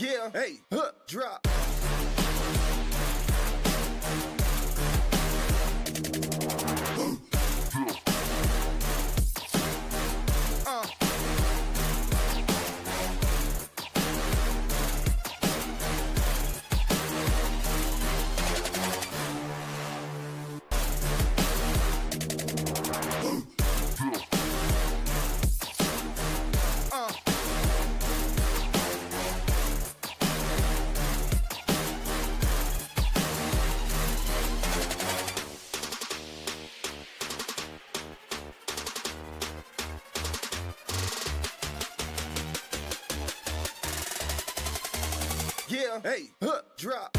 Yeah, hey, drop. Yeah, hey, drop.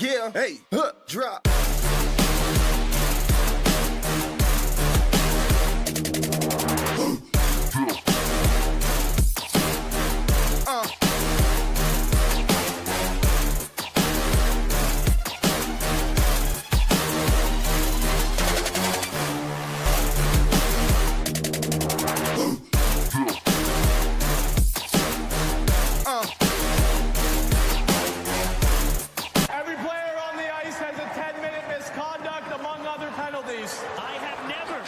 Yeah, hey, drop. Every player on the ice has a 10-minute misconduct, among other penalties. I have never.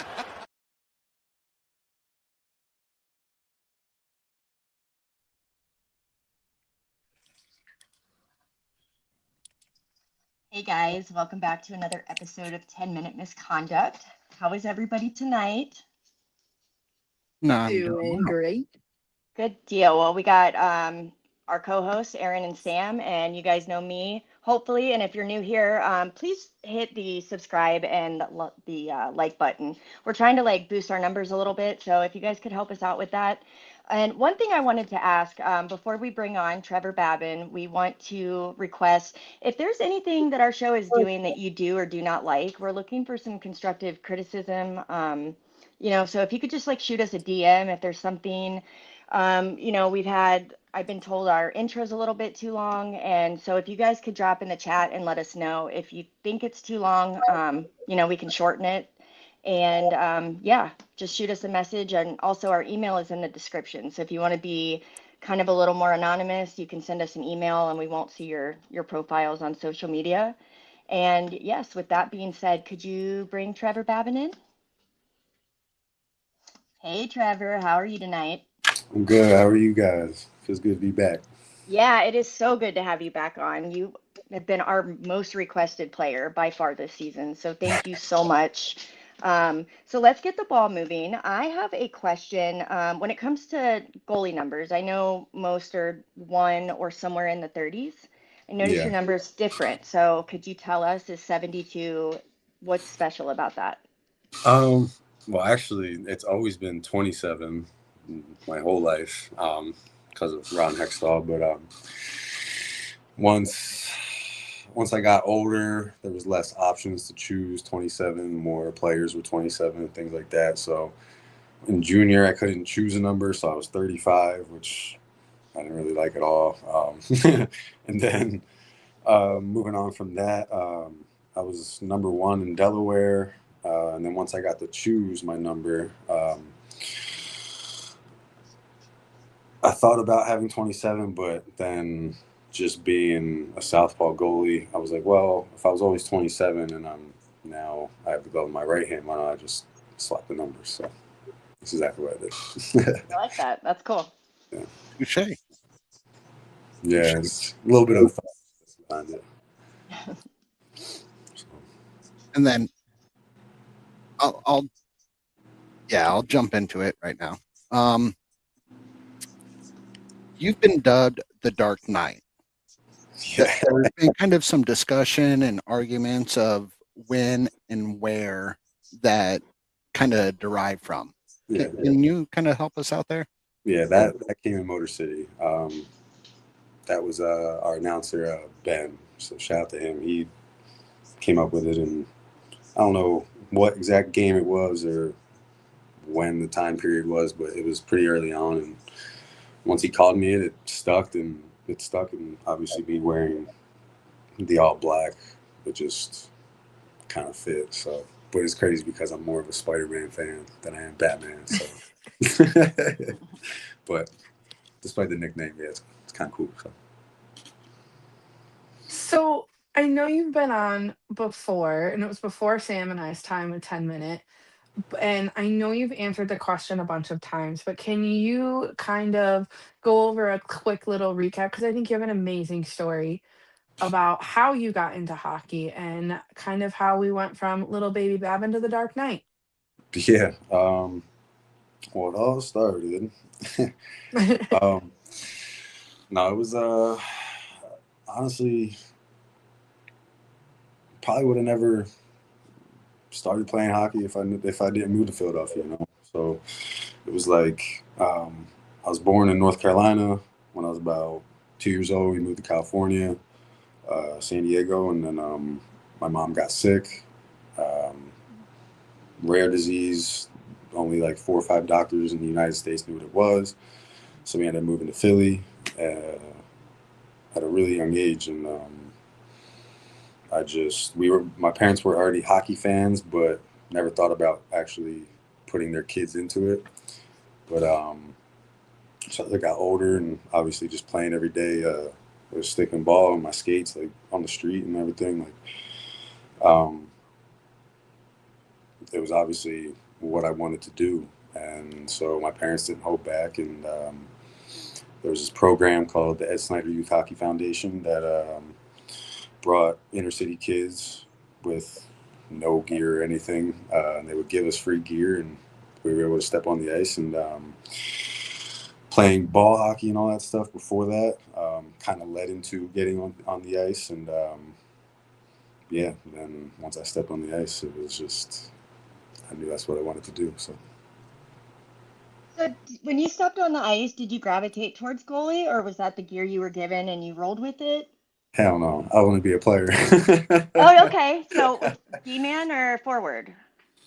Hey guys, welcome back to another episode of 10-Minute Misconduct. How is everybody tonight? No, I'm Doing great. Good deal. Well, we got our co-hosts, Aaron and Sam, and you guys know me, hopefully. And if you're new here, please hit the subscribe and the like button. We're trying to boost our numbers a little bit, so if you guys could help us out with that. And one thing I wanted to ask before we bring on Trevor Babin, we want to request if there's anything that our show is doing that you do or do not like. We're looking for some constructive criticism. So if you could just shoot us a DM if there's something. I've been told our intro's a little bit too long. And so if you guys could drop in the chat and let us know if you think it's too long, we can shorten it. And just shoot us a message. And also our email is in the description. So if you want to be kind of a little more anonymous, you can send us an email and we won't see your profiles on social media. And yes, with that being said, could you bring Trevor Babin in? Hey, Trevor, how are you tonight? I'm good. How are you guys? Feels good to be back. Yeah, it is so good to have you back on. You have been our most requested player by far this season. So thank you so much. So let's get the ball moving. I have a question. When it comes to goalie numbers, I know most are 1 or somewhere in the 30s. I noticed Yeah. your number is different. So could you tell us, is 72, what's special about that? Well, actually, it's always been 27 my whole life because of Ron Hextall. But once I got older, there was less options to choose 27. More players were 27 and things like that. So in junior, I couldn't choose a number, so I was 35, which I didn't really like at all. And then moving on from that, I was number 1 in Delaware. And then once I got to choose my number, I thought about having 27, but then just being a southpaw goalie, I was like, well, if I was always 27 and I have the glove in my right hand, why don't I just swap the numbers? So that's exactly what I did. I like that. That's cool. Yeah. Touche. Yeah, it's a little bit of thought behind it. And then I'll jump into it right now. You've been dubbed the Dark Knight. Yeah. There's been kind of some discussion and arguments of when and where that kind of derived from. Yeah. Can you kind of help us out there? Yeah, that came in Motor City. That was our announcer, Ben. So shout out to him. He came up with it, and I don't know what exact game it was or when the time period was, but it was pretty early on. And once he called me it stuck, and obviously me wearing the all black, it just kind of fit. So, but it's crazy because I'm more of a Spider-Man fan than I am Batman. So, but despite the nickname, yeah, it's kind of cool. So. So I know you've been on before, and it was before Sam and I's time with 10 Minute. And I know you've answered the question a bunch of times, but can you kind of go over a quick little recap? Because I think you have an amazing story about how you got into hockey and kind of how we went from little baby Babin to the Dark Knight. Yeah. Well, it all started. No, it was honestly probably would have never started playing hockey if I didn't move to Philadelphia. So it was like I was born in North Carolina. When I was about 2 years old, we moved to California, San Diego, and then my mom got sick. Rare disease. Only like 4 or 5 doctors in the United States knew what it was. So we ended up moving to Philly at a really young age, and my parents were already hockey fans, but never thought about actually putting their kids into it. But so as I got older, and obviously just playing every day with a stick and ball and my skates, like on the street and everything, like it was obviously what I wanted to do. And so my parents didn't hold back, and there was this program called the Ed Snyder Youth Hockey Foundation that brought inner city kids with no gear or anything. And they would give us free gear, and we were able to step on the ice. And playing ball hockey and all that stuff before that kind of led into getting on the ice. And yeah, then once I stepped on the ice, it was just, I knew that's what I wanted to do. So When you stepped on the ice, did you gravitate towards goalie, or was that the gear you were given and you rolled with it? hell no, I want to be a player. Oh, okay. So D-man or forward?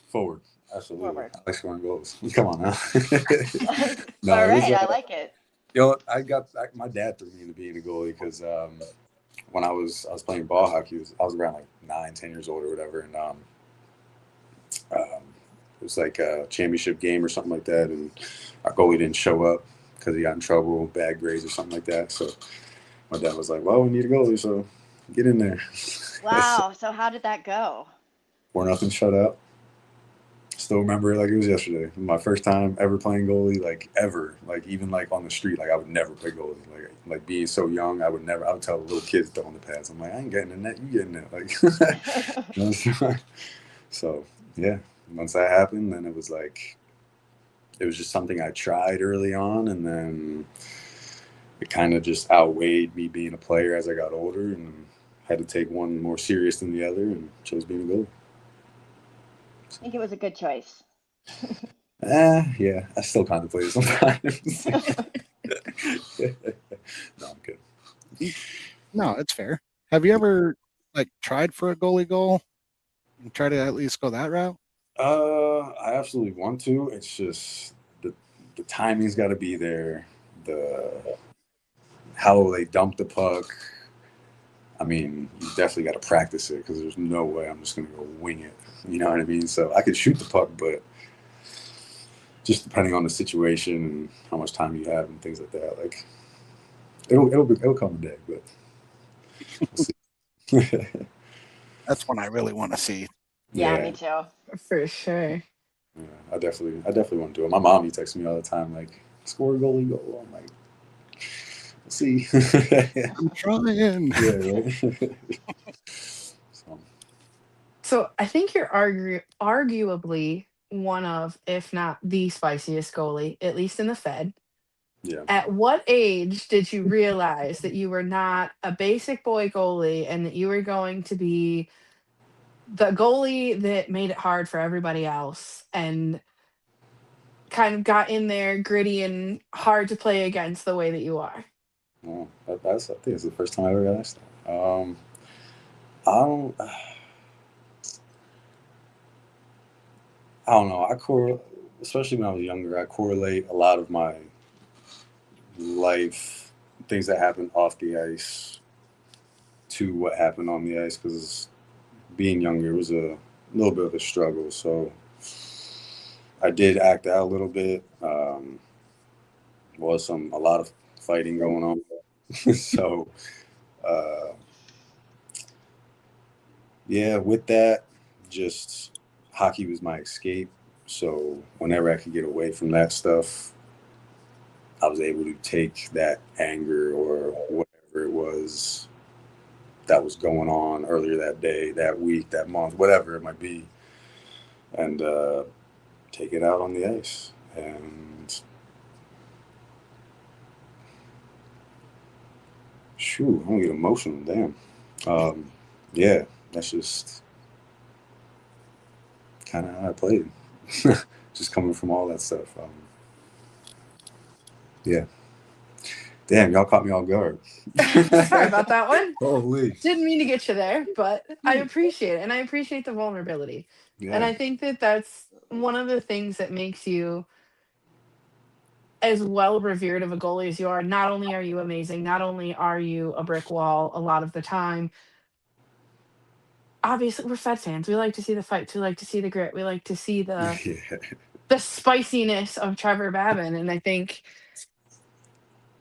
Forward, absolutely. Forward. I like scoring goals. Come on now. No, All it was, right, I like it. my dad threw me into being a goalie because when I was playing ball hockey, I was around like 9, 10 years old or whatever, and it was like a championship game or something like that, and our goalie didn't show up because he got in trouble, bad grades or something like that. So my dad was like, "Well, we need a goalie, so get in there." Wow. So how did that go? 4-0 shutout. Still remember it like it was yesterday. My first time ever playing goalie, like ever, like even like on the street, like I would never play goalie. Like being so young, I would tell the little kids throwing the pads. I'm like, I ain't getting in that, you getting it. Like, so yeah, once that happened, then it was just something I tried early on, and then it kind of just outweighed me being a player as I got older, and had to take one more serious than the other, and chose being a goalie. I think it was a good choice. Yeah, I still contemplate it sometimes. No, I'm good. No, it's fair. Have you ever like tried for a goalie goal and try to at least go that route? I absolutely want to. It's just the timing's got to be there. How they dump the puck. I mean, you definitely got to practice it because there's no way I'm just going to go wing it. You know what I mean? So I could shoot the puck, but just depending on the situation and how much time you have and things like that, like it'll come a day, but we'll see. That's one I really want to see. Yeah, me too. For sure. Yeah, I definitely want to do it. My mom, texts me all the time, like, score a goalie goal. I'm like, we'll see. I'm trying. Yeah, right. So I think you're arguably one of, if not the spiciest goalie, at least in the Fed. Yeah. At what age did you realize that you were not a basic boy goalie and that you were going to be the goalie that made it hard for everybody else and kind of got in there gritty and hard to play against the way that you are? Well, that's I think it's the first time I ever got asked that. I don't I don't know. Especially when I was younger, I correlate a lot of my life, things that happened off the ice, to what happened on the ice, because being younger was a little bit of a struggle. So I did act out a little bit. Was a lot of fighting going on. So uh, yeah, with that, just hockey was my escape. So whenever I could get away from that stuff, I was able to take that anger or whatever it was that was going on earlier that day, that week, that month, whatever it might be, and take it out on the ice. And shoot, I'm gonna get emotional. Damn. Yeah, that's just kind of how I played. Just coming from all that stuff. Yeah. Damn, y'all caught me off guard. Sorry about that one. Holy. Didn't mean to get you there, but I appreciate it. And I appreciate the vulnerability. And Yeah. I think that that's one of the things that makes you as well revered of a goalie as you are. Not only are you amazing, not only are you a brick wall a lot of the time, obviously we're Fed fans. We like to see the fights. We like to see the grit. We like to see the Yeah. spiciness of Trevor Babin. And I think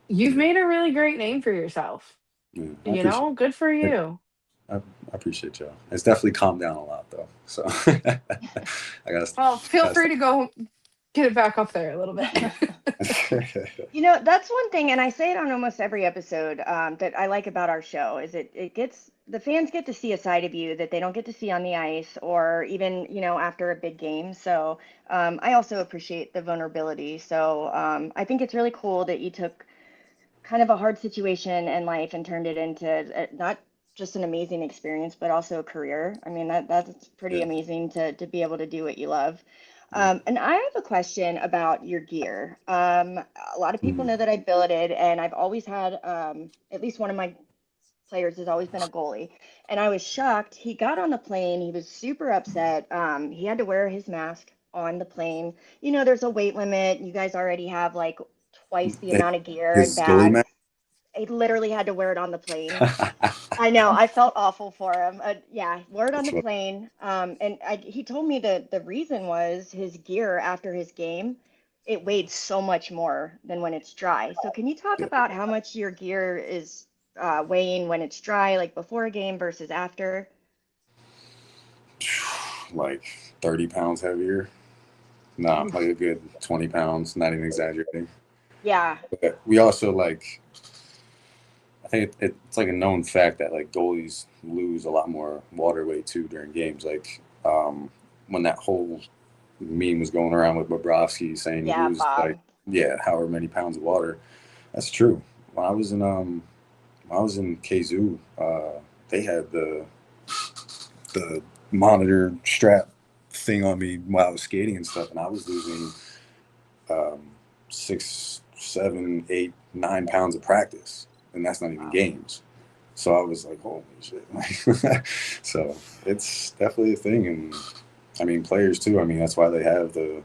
you've made a really great name for yourself. Yeah, You know, good for you. I appreciate y'all. It's definitely calmed down a lot though. So I got. Well, feel free to go get it back up there a little bit. You know, that's one thing, and I say it on almost every episode, that I like about our show is it gets the fans get to see a side of you that they don't get to see on the ice or even, you know, after a big game. So I also appreciate the vulnerability. So I think it's really cool that you took kind of a hard situation in life and turned it into not just an amazing experience, but also a career. I mean, that's pretty Yeah. amazing to be able to do what you love. And I have a question about your gear. A lot of people know that I billeted, and I've always had at least one of my players has always been a goalie. And I was shocked. He got on the plane. He was super upset. He had to wear his mask on the plane. You know, there's a weight limit. You guys already have like twice the amount of gear and His goalie bags. match. I literally had to wear it on the plane. I know. I felt awful for him. Yeah, wore it on the plane. And he told me that the reason was his gear after his game, it weighed so much more than when it's dry. So can you talk about how much your gear is weighing when it's dry, like before a game versus after? Like 30 pounds heavier. No, like a good 20 pounds, not even exaggerating. Yeah. But we also like, I think it's like a known fact that like goalies lose a lot more water weight too during games. Like when that whole meme was going around with Bobrovsky saying Yeah, he lose Bob. like however many pounds of water. That's true. When I was in KZoo, they had the monitor strap thing on me while I was skating and stuff, and I was losing 6, 7, 8, 9 pounds of practice, and that's not even games. So I was like, holy shit. So it's definitely a thing. And I mean, players too. I mean, that's why they have the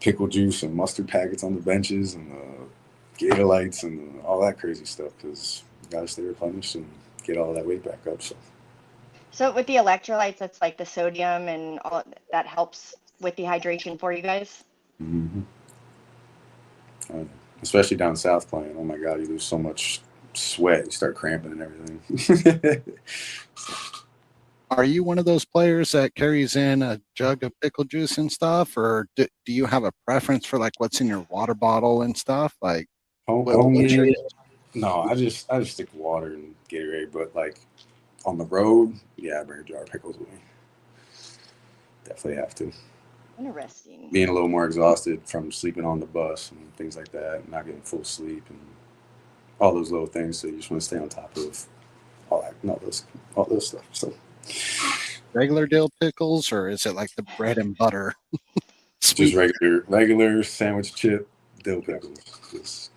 pickle juice and mustard packets on the benches and the Gator lights and all that crazy stuff, because you got to stay replenished and get all that weight back up. So with the electrolytes, that's like the sodium and all that helps with the hydration for you guys? Mm-hmm. Especially down south playing. Oh my God, you lose so much sweat, you start cramping and everything. Are you one of those players that carries in a jug of pickle juice and stuff, or do you have a preference for like what's in your water bottle and stuff? Like, no, I just stick to water and Gatorade. But like on the road, yeah, I bring a jar of pickles with me. Definitely have to. Interesting. being a little more exhausted from sleeping on the bus and things like that, not getting full sleep and all those little things. So you just want to stay on top of all that, all those stuff. So Regular dill pickles, or is it like the bread and butter? just regular sandwich chip dill pickles. Just,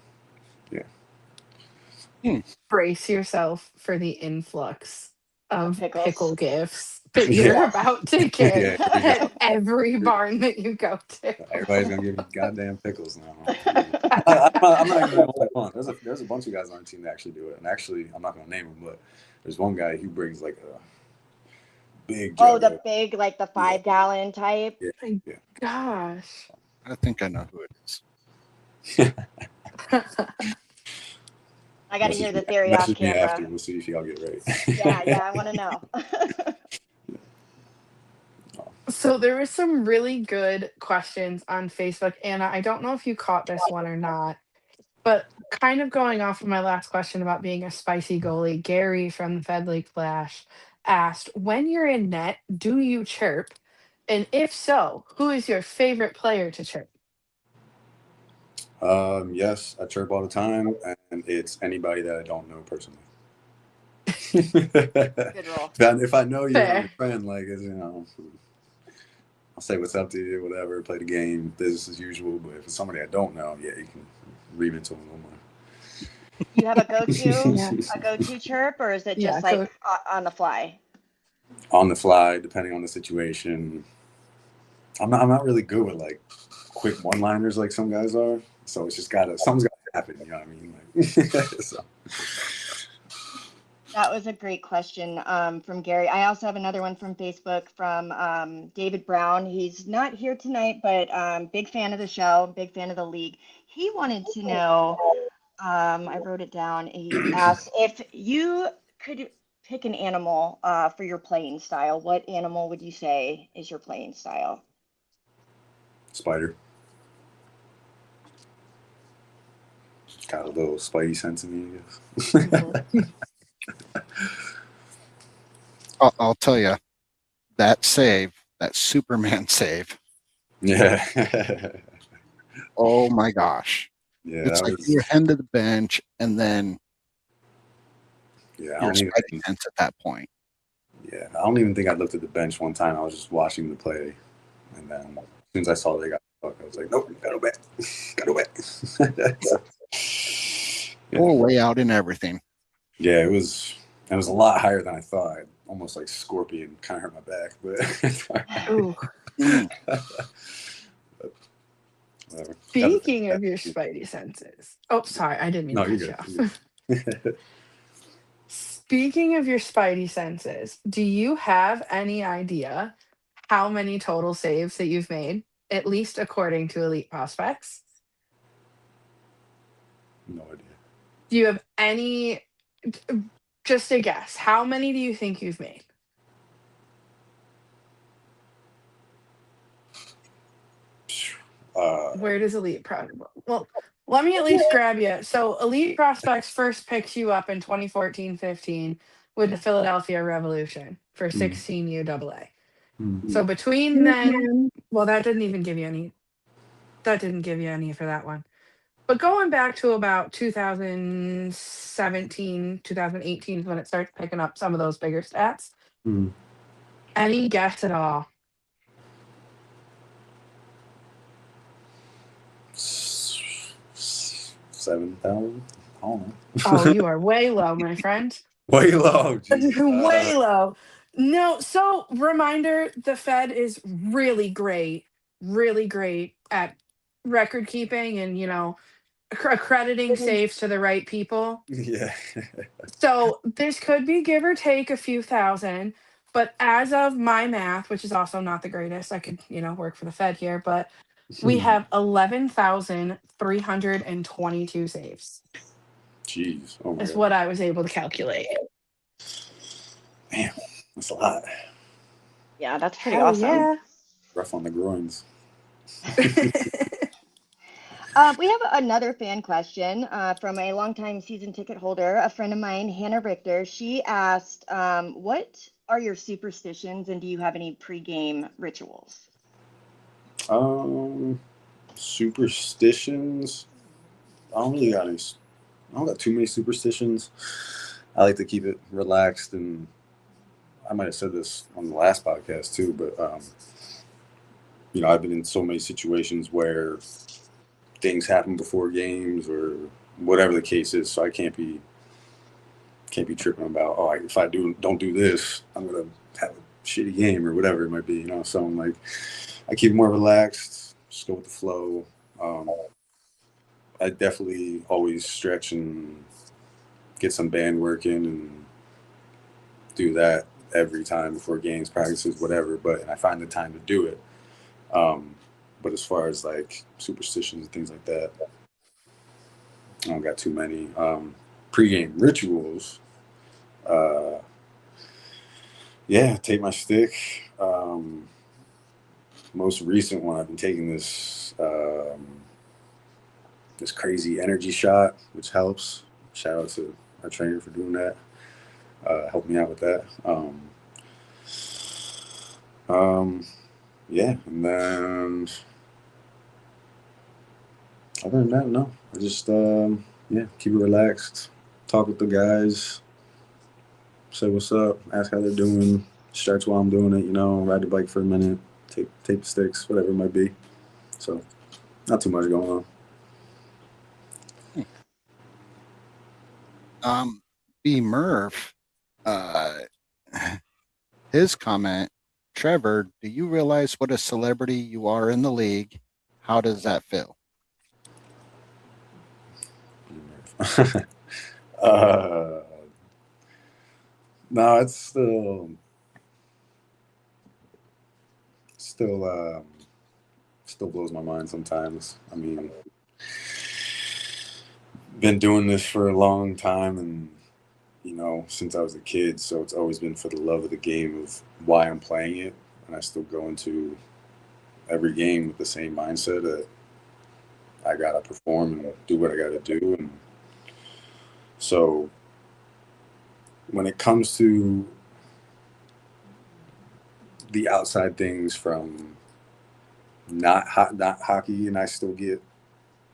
Brace yourself for the influx of Pickles. pickle gifts that you're Yeah. about to get Yeah. at every barn that you go to. Everybody's gonna give you goddamn I'm not even gonna hold on. There's a bunch of guys on our team that actually do it, and actually I'm not gonna name them, but there's one guy who brings like a big jug. Oh, the big, like the 5-gallon type. Yeah. Gosh. I think I know who it is. I got to hear the theory off Message me camera. after. We'll see if y'all get right. Yeah, I want to know. So there was some really good questions on Facebook. Anna, I don't know if you caught this one or not, but kind of going off of my last question about being a spicy goalie, Gary from the Fed League Flash asked, when you're in net, do you chirp? And if so, who is your favorite player to chirp? Yes, I chirp all the time, and it's anybody that I don't know personally. Good roll. If I know you're Fair. a friend, like, I'll say what's up to you, whatever, play the game, business as usual. But if it's somebody I don't know, yeah, you can read into them a little more. Do you have a go-to, Yeah. a go-to chirp, or is it just Yeah, like on the fly? On the fly, depending on the situation. I'm not really good with like quick one-liners like some guys are. So it's just something's gotta happen. You know what I mean? Like, so. That was a great question from Gary. I also have another one from Facebook from David Brown. He's not here tonight, but big fan of the show, big fan of the league. He wanted to know, I wrote it down. He asked if you could pick an animal for your playing style, what animal would you say is your playing style? Spider. Got a little spidey sense in me, I guess. I'll tell you, that Superman save. Yeah. Oh my gosh. Yeah. It's like you're heading to the bench and then Yeah. you're spidey sense at that point. Yeah. I don't even think I looked at the bench one time. I was just watching the play. And then as soon as I saw they got the puck, I was like, nope, gotta go back. Gotta go back. Yeah. Full way out and everything. Yeah, it was a lot higher than I thought. Almost like scorpion, kind of hurt my back, but Ooh. whatever. Speaking of your spidey senses. Oh, sorry, I didn't mean No, to you're cut good. you off. Speaking of your spidey senses, do you have any idea how many total saves that you've made, at least according to Elite Prospects? No idea. Do you have any, just a guess, how many do you think you've made? Where does Elite Well, let me at least grab you. So Elite Prospects first picks you up in 2014-15 with the Philadelphia Revolution for 16 UAA. So between then, well, that didn't give you any for that one. But going back to about 2017, 2018 is when it starts picking up some of those bigger stats. Any guess at all? 7,000? I don't know. Oh, you are way low, my friend. Way low. Way low. No, so reminder, the Fed is really great at record keeping and, accrediting saves to the right people. Yeah. So this could be give or take a few thousand, but as of my math, which is also not the greatest, I could, work for the Fed here, but we have 11,322 saves. Jeez. Oh my Is God. what I was able to calculate. Damn, that's a lot. Yeah, that's pretty Hell awesome. yeah. Rough on the groins. We have another fan question from a longtime season ticket holder, a friend of mine, Hannah Richter. She asked, what are your superstitions and do you have any pregame rituals? Superstitions. I don't really got any. I don't got too many superstitions. I like to keep it relaxed, and I might have said this on the last podcast too, but I've been in so many situations where things happen before games or whatever the case is, so I can't be tripping about, if I don't do this, I'm gonna have a shitty game or whatever it might be. So I'm like, I keep it more relaxed, just go with the flow. I definitely always stretch and get some band work in and do that every time before games, practices, whatever. But I find the time to do it. But as far as like superstitions and things like that, I don't got too many. Pre-game rituals. Take my stick. Most recent one, I've been taking this this crazy energy shot, which helps. Shout out to our trainer for doing that. Helped me out with that. And then other than that, no. I just keep it relaxed, talk with the guys, say what's up, ask how they're doing, stretch while I'm doing it, ride the bike for a minute, tape the sticks, whatever it might be. So not too much going on. B. Murph, his comment, Trevor, do you realize what a celebrity you are in the league? How does that feel? No, it's still blows my mind sometimes. I mean, been doing this for a long time, and since I was a kid, so it's always been for the love of the game, of why I'm playing it, and I still go into every game with the same mindset that I gotta perform and do what I gotta do. And so when it comes to the outside things from not hockey, and I still get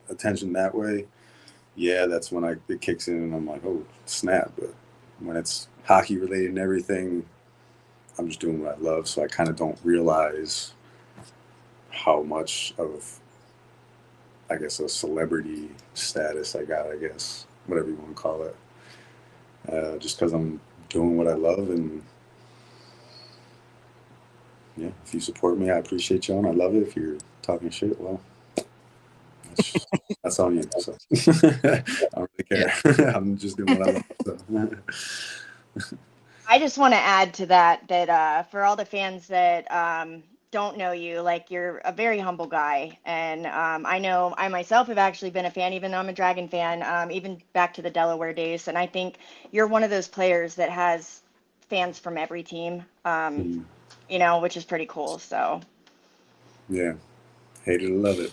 attention that way, that's when it kicks in, and I'm like, oh snap. But when it's hockey related and everything, I'm just doing what I love, so I kind of don't realize how much of, I guess, a celebrity status I got, I guess, whatever you want to call it. Just because I'm doing what I love, and if you support me, I appreciate you, and I love it. If you're talking shit, well, that's on you. So I don't really care. I'm just doing what I love. So. I just want to add to that for all the fans that don't know you, like, you're a very humble guy, and I know I myself have actually been a fan, even though I'm a Dragon fan, even back to the Delaware days, and I think you're one of those players that has fans from every team, which is pretty cool. So yeah, hate it or love it.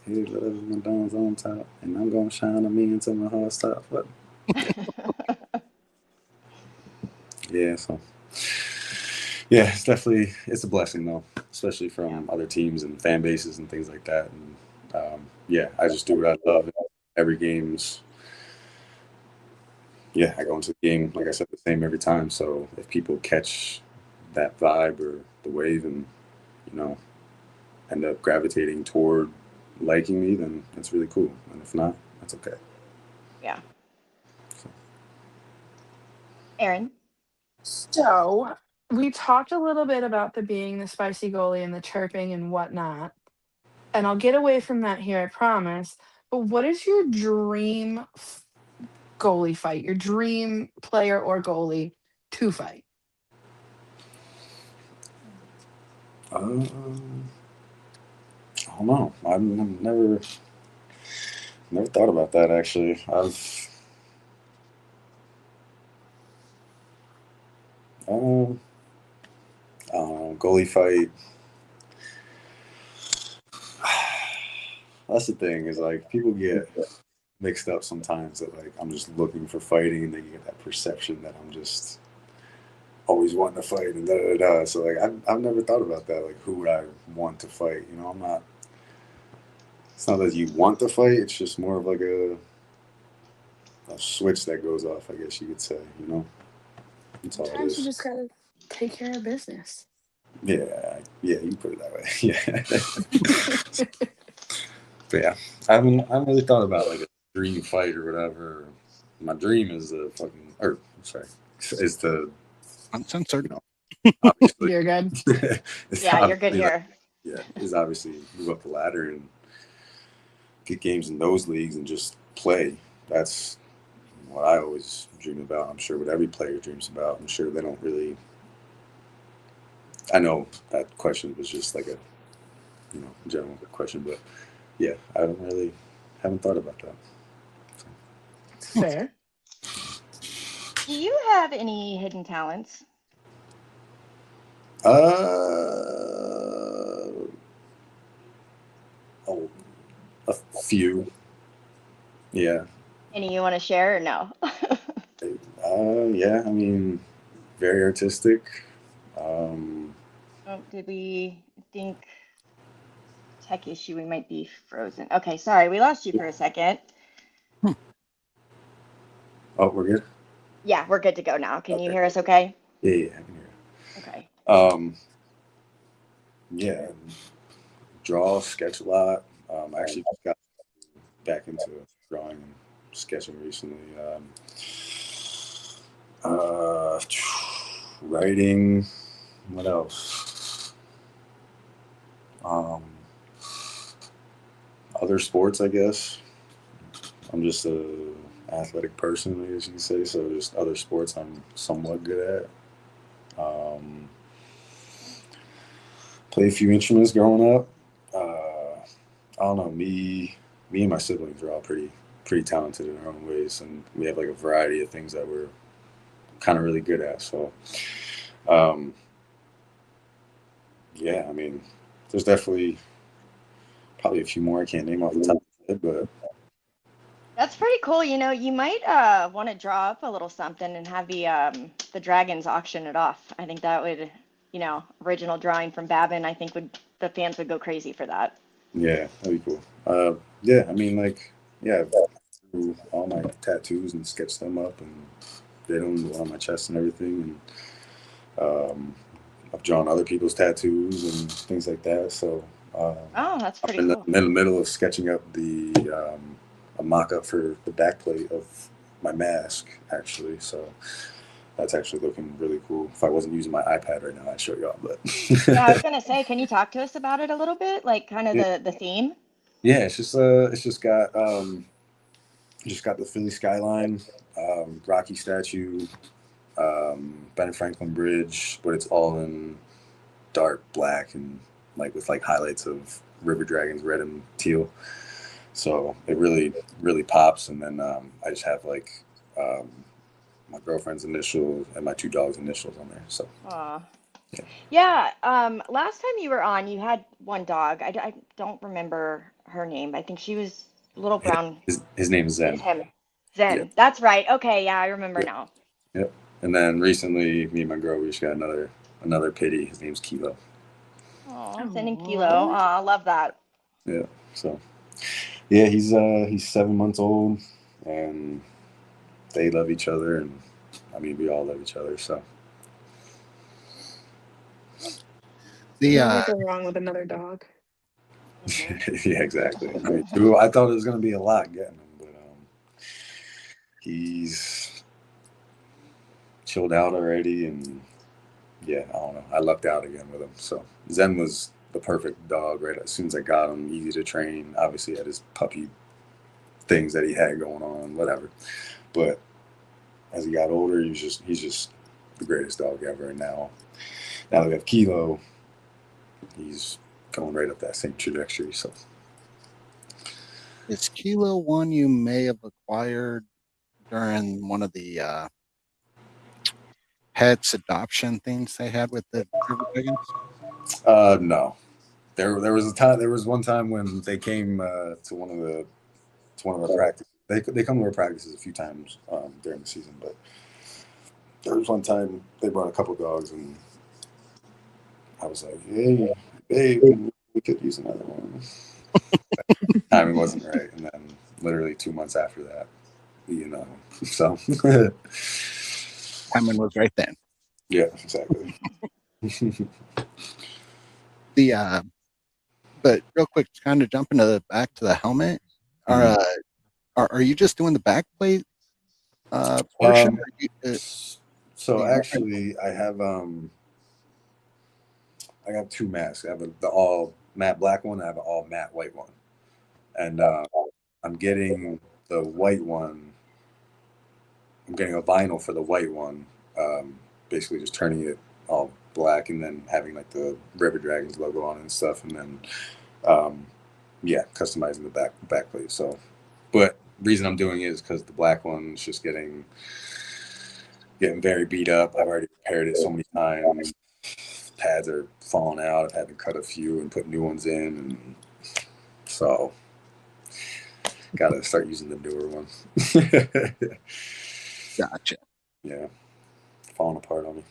Hate it or love it, my dawn's on top, and I'm gonna shine on me until my heart stops. But it's a blessing though, especially from other teams and fan bases and things like that. And I just do what I love. Every game's, I go into the game, like I said, the same every time. So if people catch that vibe or the wave and end up gravitating toward liking me, then that's really cool. And if not, that's okay. Yeah. Aaron? So we talked a little bit about being the spicy goalie and the chirping and whatnot. And I'll get away from that here, I promise. But what is your dream goalie fight? Your dream player or goalie to fight? I don't know. I've never thought about that, actually. Goalie fight. That's the thing, is like, people get mixed up sometimes that, like, I'm just looking for fighting, and they get that perception that I'm just always wanting to fight and da da da. So like I've never thought about that. Like who would I want to fight? You know, I'm not. It's not that you want to fight. It's just more of like a switch that goes off. I guess you could say. You know, that's all it Sometimes you is. just gotta take care of business. Yeah, you put it that way. Yeah. But yeah, I haven't really thought about like a dream fight or whatever. My dream is the fucking, or sorry, is the, Uncensored. you know, obviously. You're good. It's Yeah, you're good obviously, like, here. yeah, is obviously move up the ladder and get games in those leagues and just play. That's what I always dream about. I'm sure what every player dreams about. I'm sure they don't really. I know that question was just like a, you know, general question, but yeah, I haven't thought about that. Fair. Do you have any hidden talents? Oh, a few. Yeah. Any you want to share or no? Yeah. I mean, very artistic. Oh, did we think tech issue? We might be frozen. Okay, sorry, we lost you for a second. Oh, we're good. Yeah, we're good to go now. Can you Okay. hear us okay? Yeah, I can hear. Okay. Yeah. Draw, sketch a lot. I actually just got back into drawing and sketching recently. Writing. What else? Other sports, I guess. I'm just a athletic person, I guess you could say. So just other sports I'm somewhat good at. Play a few instruments growing up. I don't know. Me and my siblings are all pretty talented in our own ways, and we have like a variety of things that we're kind of really good at. So, yeah, I mean, there's definitely probably a few more I can't name off the top of my head, but That's pretty cool. You know, you might want to draw up a little something and have the dragons auction it off. I think that would, you know, original drawing from Babin. I think the fans would go crazy for that. yeah, that'd be cool. Yeah, I mean, like, yeah, I've drew all my tattoos and sketched them up and did them on my chest and everything, and I've drawn other people's tattoos and things like that. So Oh, that's I'm pretty in cool. the middle of sketching up a mock-up for the backplate of my mask, actually. So that's actually looking really cool. If I wasn't using my iPad right now, I'd show y'all. But Yeah, I was gonna say, can you talk to us about it a little bit? Like kind of yeah, the theme? yeah, it's just got the Philly skyline, Rocky statue, Ben Franklin Bridge, but it's all in dark black and like with like highlights of river dragons, red and teal. So it really pops. And then I just have like my girlfriend's initials and my two dogs' initials on there. So Aw. yeah. Yeah, last time you were on, you had one dog. I don't remember her name. I think she was little brown. His name is Zen. It's him. Yep. Zen. That's right. Okay, yeah, I remember Yep. now. Yep. And then recently, me and my girl, we just got another pitty. His name's Kilo. Oh, Zen and Kilo. Aw, I love that. Yeah. So yeah, he's 7 months old, and they love each other, and I mean we all love each other. So The Never go wrong with another dog. yeah, exactly. I thought it was gonna be a lot getting him, but he's chilled out already, and yeah, I don't know. I lucked out again with him. So Zen was the perfect dog right as soon as I got him. Easy to train. Obviously had his puppy things that he had going on, whatever. But as he got older, he's just the greatest dog ever. And now that we have Kilo, he's going right up that same trajectory. So is Kilo one you may have acquired during one of the pets adoption things they had with the river dragons? no. There was one time when they came to one of our practices. They come to our practices a few times during the season, but there was one time they brought a couple dogs, and I was like, "Hey, babe, we could use another one." Timing wasn't right, and then literally 2 months after that, so Timing was right then. yeah, exactly. But real quick, kind of jumping back to the helmet. Are you just doing the back plate portion? So actually, I got two masks. I have the all matte black one. I have an all matte white one, and I'm getting the white one. I'm getting a vinyl for the white one. Basically, just turning it all black and then having like the River Dragons logo on it and stuff, and then customizing the back plate. So, but reason I'm doing it is because the black one's just getting very beat up. I've already repaired it so many times. Pads are falling out. I've had to cut a few and put new ones in, and so gotta start using the newer one. Gotcha. Yeah, falling apart on me.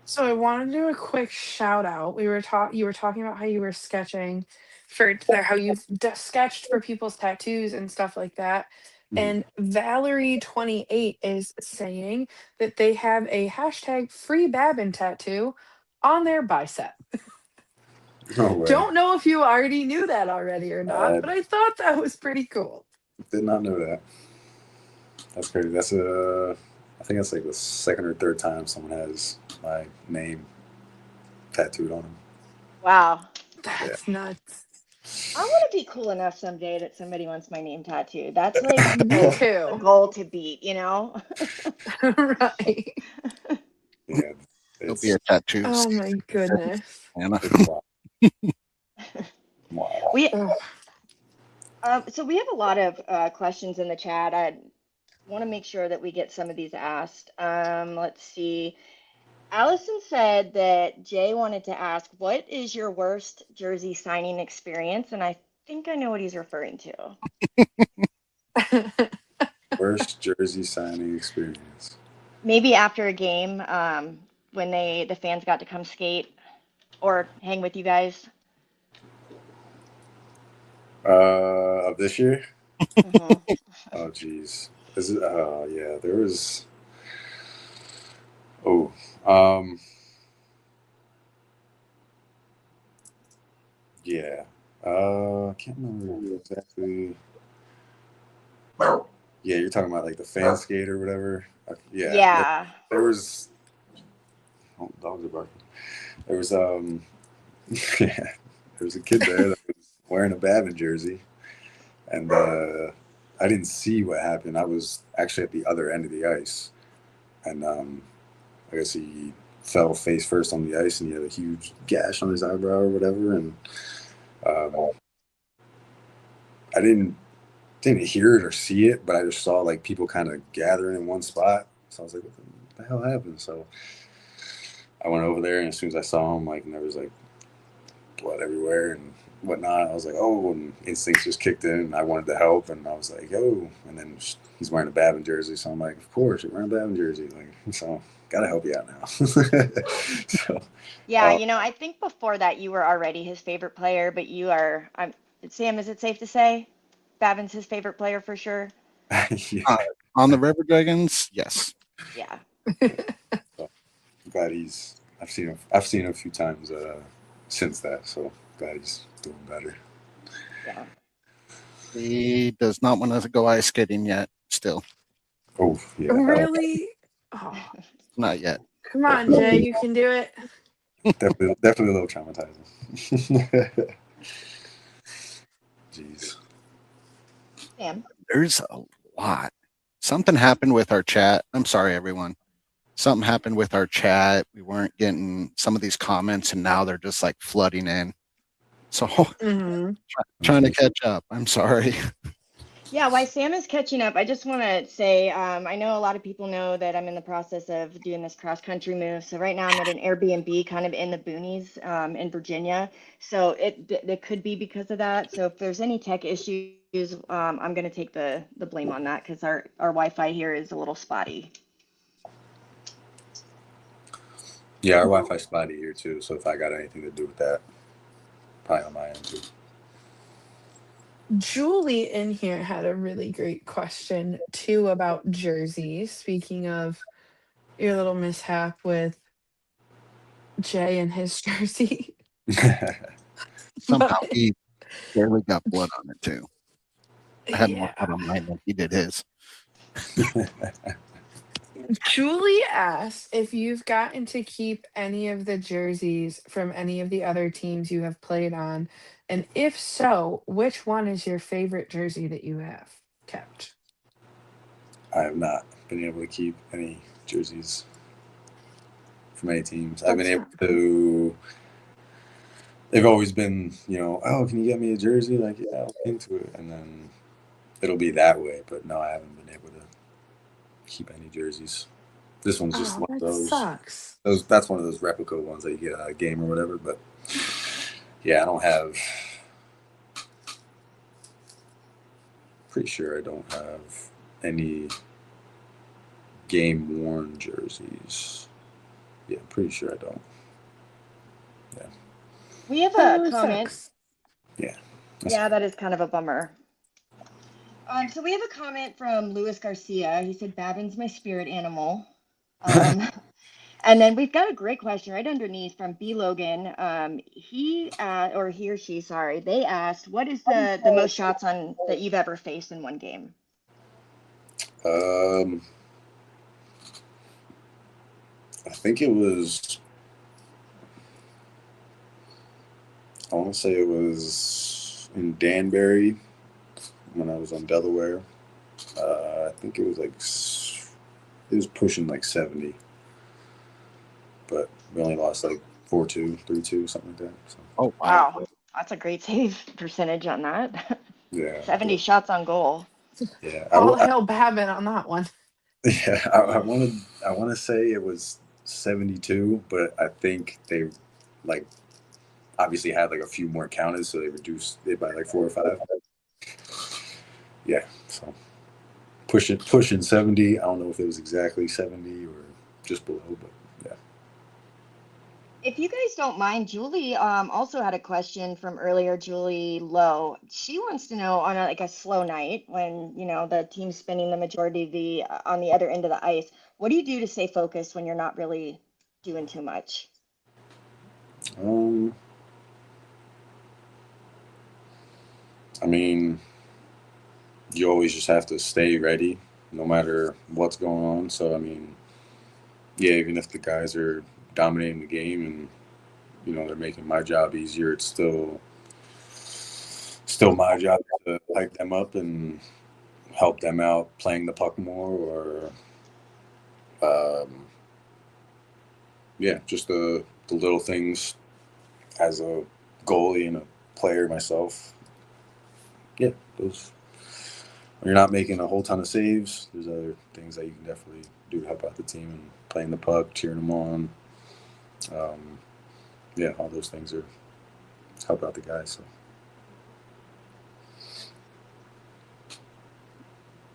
So I want to do a quick shout out. You were talking about how you were sketching how you've sketched for people's tattoos and stuff like that. And Valerie28 is saying that they have a hashtag free Babin tattoo on their bicep. No way. Don't know if you already knew that already or not, but I thought that was pretty cool. Did not know that. That's crazy. I think that's like the second or third time someone has my name tattooed on them. Wow. That's nuts. I want to be cool enough someday that somebody wants my name tattooed. That's like Me a too. goal to beat, you know? Right. Yeah. It'll be a tattoo. Oh my goodness. Anna. Wow. So we have a lot of questions in the chat. I want to make sure that we get some of these asked. Let's see. Allison said that Jay wanted to ask, what is your worst jersey signing experience? And I think I know what he's referring to. Worst jersey signing experience. Maybe after a game, when the fans got to come skate or hang with you guys. Of this year? Mhm. Oh, geez. Yeah, there was. Oh, yeah. I can't remember exactly. Yeah, you're talking about like the fan skate or whatever. Yeah. Yeah. There was. Oh, dogs are barking. There was yeah, there was a kid there that was wearing a Babin jersey, and I didn't see what happened. I was actually at the other end of the ice, and I guess he fell face first on the ice, and he had a huge gash on his eyebrow or whatever. And I didn't hear it or see it, but I just saw like people kind of gathering in one spot. So I was like, what the hell happened? So I went over there, and as soon as I saw him, like, and there was like blood everywhere and whatnot, I was like, oh, and instincts just kicked in, and I wanted to help, and I was like, yo, and then he's wearing a Babin jersey, so I'm like, of course, you're wearing a Babin jersey, like, so gotta help you out now. So, Yeah, I think before that you were already his favorite player, but you are, Sam, is it safe to say Babin's his favorite player for sure? yeah. On the River Dragons, yes. Yeah. So, glad I've seen him a few times since that, so glad he's doing better. Yeah. He does not want to go ice skating yet, still. Oh, yeah. Really? Oh, Not yet. come on, Jay, you can do it. Definitely a little traumatizing. Jeez. Sam. There's a lot. Something happened with our chat. I'm sorry, everyone. Something happened with our chat. We weren't getting some of these comments, and now they're just like flooding in. So Mhm. trying to catch up. I'm sorry. Yeah, while Sam is catching up, I just want to say I know a lot of people know that I'm in the process of doing this cross country move. So right now I'm at an Airbnb kind of in the boonies in Virginia. So it could be because of that. So if there's any tech issues, I'm going to take the blame on that because our Wi-Fi here is a little spotty. Yeah, our Wi-Fi spotty here too. So if I got anything to do with that, probably on my end too. Julie in here had a really great question too about jerseys. Speaking of your little mishap with Jay and his jersey. Somehow But he barely got blood on it too. I had more yeah. blood on mine than he did his. Julie asks if you've gotten to keep any of the jerseys from any of the other teams you have played on, and if so, which one is your favorite jersey that you have kept? I have not been able to keep any jerseys from any teams. I've been That's able not to. They've always been, oh, can you get me a jersey? Like, yeah, I'll look into it, and then it'll be that way. But no, I haven't been able to keep any jerseys. This one's just Oh, one of that those. sucks. That's one of those replica ones that you get at a game or whatever. But yeah, I don't have. Pretty sure I don't have any game worn jerseys. Yeah, pretty sure I don't. Yeah. We have That a really comment. sucks. Yeah. Yeah, that is kind of a bummer. So we have a comment from Luis Garcia. He said, Babin's my spirit animal. And then we've got a great question right underneath from B. Logan. He or he or she, sorry, they asked, what is the most shots on that you've ever faced in one game? I think it was. I want to say it was in Danbury when I was on Delaware. I think it was it was pushing like 70, but we only lost like 4-2, 3-2, something like that. So, Oh wow. Wow, that's a great save percentage on that. yeah, 70 shots on goal. yeah. All hail Babin on that one. Yeah, I want to say it was 72, but I think they like obviously had like a few more counted, so they reduced it by like 4 or 5. Yeah, so pushing 70. I don't know if it was exactly 70 or just below, but yeah. If you guys don't mind, Julie also had a question from earlier, Julie Lowe. She wants to know on like a slow night when, the team's spending the majority of the on the other end of the ice, what do you do to stay focused when you're not really doing too much? I mean, you always just have to stay ready no matter what's going on. So, I mean, yeah, even if the guys are dominating the game and, they're making my job easier, it's still my job to hype them up and help them out playing the puck more or, yeah, just the little things as a goalie and a player myself. Yeah, those. When you're not making a whole ton of saves, there's other things that you can definitely do to help out the team and playing the puck, cheering them on. Yeah, all those things are help out the guys. So.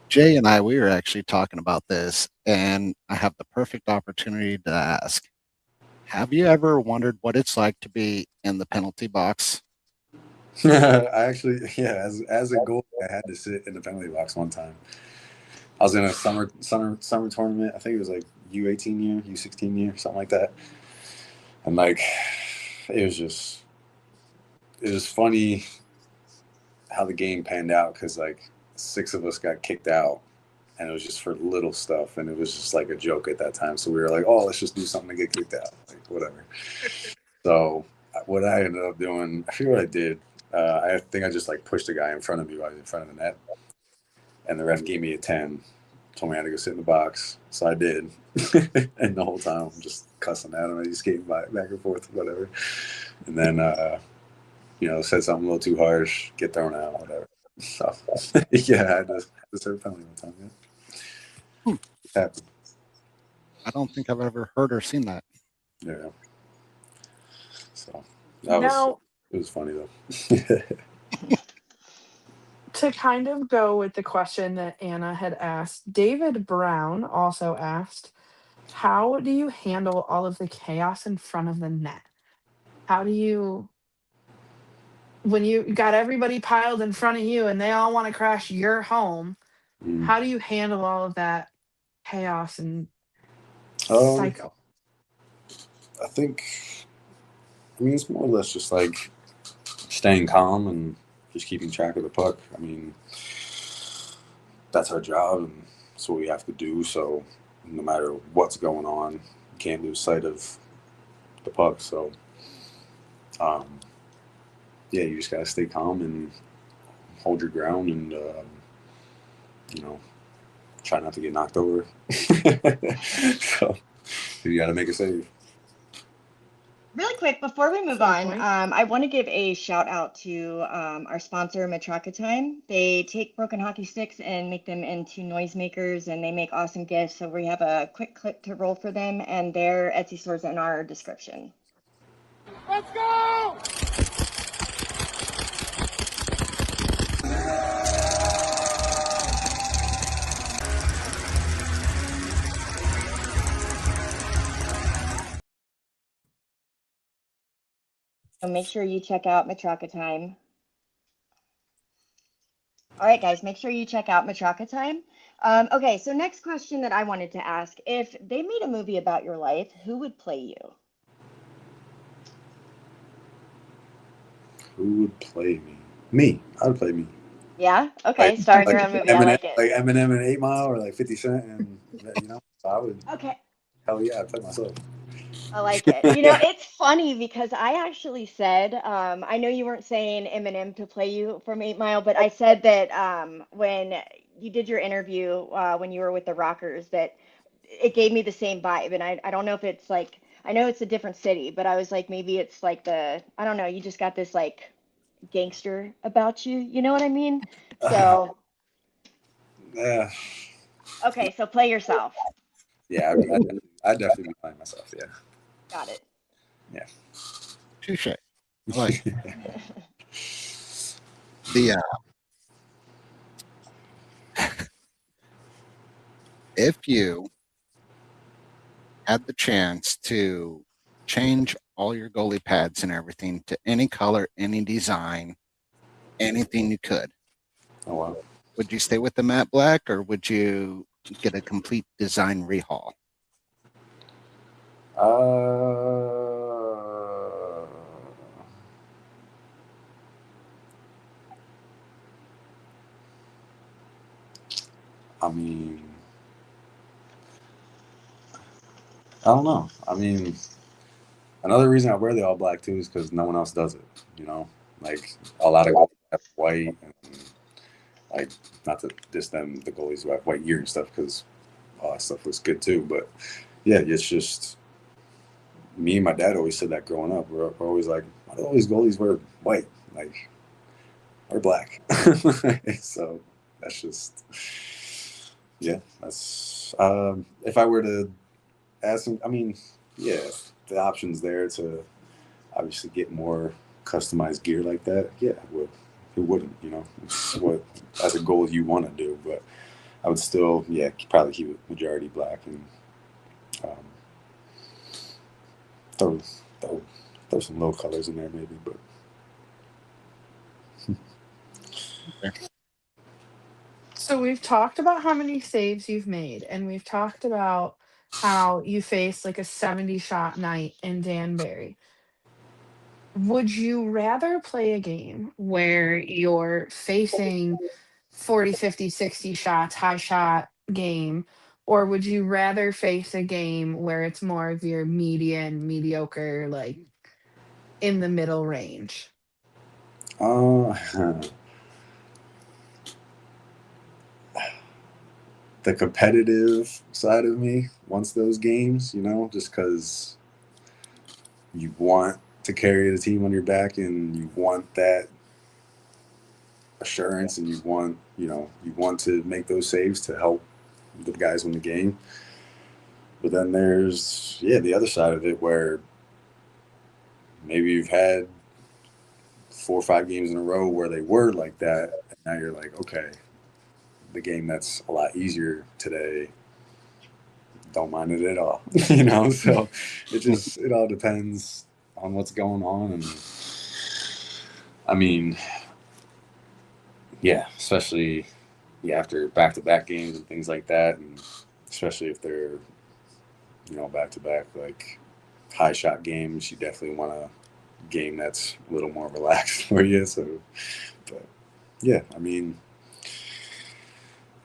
Jay and I, we were actually talking about this, and I have the perfect opportunity to ask. Have you ever wondered what it's like to be in the penalty box? I actually, yeah, as a goalie, I had to sit in the penalty box one time. I was in a summer tournament. I think it was like U18 year, U16 year, something like that. And like, it was funny how the game panned out because like 6 of us got kicked out, and it was just for little stuff, and it was just like a joke at that time. So we were like, oh, let's just do something to get kicked out, like whatever. So what I ended up doing, I forget what I did. I think I just like pushed the guy in front of me while he was in front of the net, and the ref gave me a 10. Told me I had to go sit in the box, so I did. And the whole time I'm just cussing at him, and he's skating back and forth, whatever. And then said something a little too harsh, get thrown out, whatever. So, yeah, I had to serve penalty one time. Yeah, happened. I don't think I've ever heard or seen that. Yeah. So that Now, it was funny though. to kind of go with the question that Anna had asked, David Brown also asked, how do you handle all of the chaos in front of the net? How do you, when you got everybody piled in front of you and they all want to crash your home, Mm. how do you handle all of that chaos and Um, cycle? I think, I mean, it's more or less just like staying calm and just keeping track of the puck. I mean, that's our job and that's what we have to do. So no matter what's going on, you can't lose sight of the puck. So, yeah, you just gotta stay calm and hold your ground and you know, try not to get knocked over. So you got to make a save. Really quick, before we move Fair on, point. I want to give a shout out to our sponsor, Matraca Time. They take broken hockey sticks and make them into noisemakers, and they make awesome gifts. So we have a quick clip to roll for them, and their Etsy store's in our description. Let's go! So make sure you check out Matraca Time. All right, guys, make sure you check out Matraca Time. Okay, so next question that I wanted to ask, if they made a movie about your life, who would play you? Who would play me? Me. I would play me. Yeah? Okay, starring your own movie. I like it. Like Eminem and 8 Mile, or like 50 Cent, and you know, so I would. Okay. Hell yeah, I'd play myself. I like it. You know, it's funny because I actually said, I know you weren't saying Eminem to play you from 8 Mile, but I said that when you did your interview when you were with the Rockers, that it gave me the same vibe. And I don't know if it's like, I know it's a different city, but I was like, maybe it's like I don't know, you just got this like gangster about you. You know what I mean? So, Yeah, okay, so play yourself. yeah, I'd definitely be playing myself. Yeah. Got it. Yeah. Touche. Like the if you had the chance to change all your goalie pads and everything to any color, any design, anything you could, Oh wow. would you stay with the matte black or would you get a complete design rehaul? I mean, I don't know. I mean, another reason I wear the all black too is because no one else does it. You know, like a lot of goalies have white, and like not to diss them, the goalies who have white gear and stuff, because all that stuff looks good too. But yeah, it's just me and my dad always said that growing up. We're always like, why do all these goalies wear white? Like, or black. So that's just, yeah, that's, if I were to ask him, I mean, yeah, the option's there to obviously get more customized gear like that. Yeah, I would. Who wouldn't, you know? It's what, as a goal you want to do, but I would still, yeah, probably keep it majority black and um, throw some low colors in there maybe, but So we've talked about how many saves you've made, and we've talked about how you faced like a 70 shot night in Danbury. Would you rather play a game where you're facing 40, 50, 60 shots, high shot game, or would you rather face a game where it's more of your median, mediocre, like in the middle range? uh, the competitive side of me wants those games, you know, just because you want to carry the team on your back and you want that assurance, and you want to make those saves to help the guys win the game. But then there's the other side of it where maybe you've had 4 or 5 games in a row where they were like that, and now you're like, okay, the game that's a lot easier today, don't mind it at all. So it all depends on what's going on. And I mean, especially after back-to-back games and things like that, and especially if they're back-to-back like high shot games, you definitely want a game that's a little more relaxed for you. So, but I mean,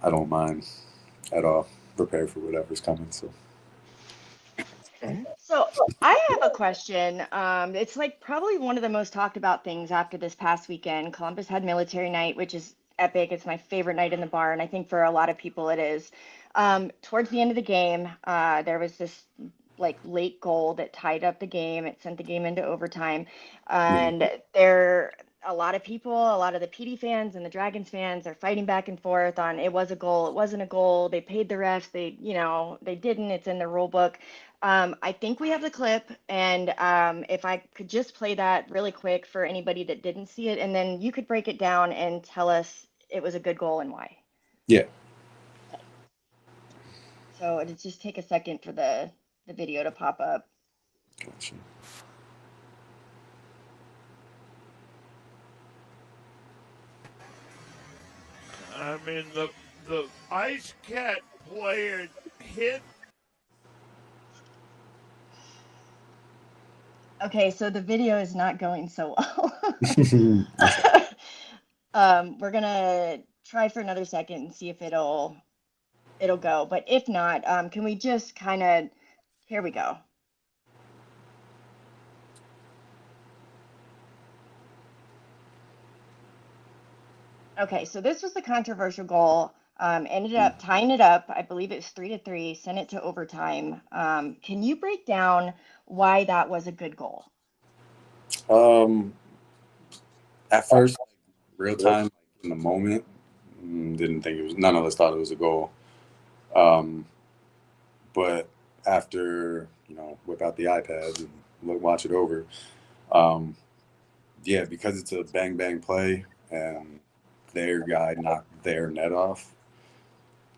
I don't mind at all. Prepare for whatever's coming. So I have a question. It's like probably one of the most talked about things after this past weekend. Columbus had military night, which is epic. It's my favorite night in the bar, and I think for a lot of people it is. Towards the end of the game, there was this like late goal that tied up the game. It sent the game into overtime, and a lot of people, a lot of the PD fans and the Dragons fans are fighting back and forth on it was a goal, it wasn't a goal. They paid the refs, they didn't. It's in the rule book. I think we have the clip, and if I could just play that really quick for anybody that didn't see it, and then you could break it down and tell us it was a good goal and why. yeah. So it'll just take a second for the video to pop up. Gotcha. I mean, the Ice Cat player hit. Okay, so the video is not going so well. We're gonna try for another second and see if it'll go. But if not, can we just kind of, here we go. Okay, so this was the controversial goal. Ended up tying it up. I believe it was 3-3, sent it to overtime. Can you break down why that was a good goal? At first, real time, in the moment, didn't think it was. None of us thought it was a goal. But after whip out the iPad and watch it over, because it's a bang bang play and their guy knocked their net off,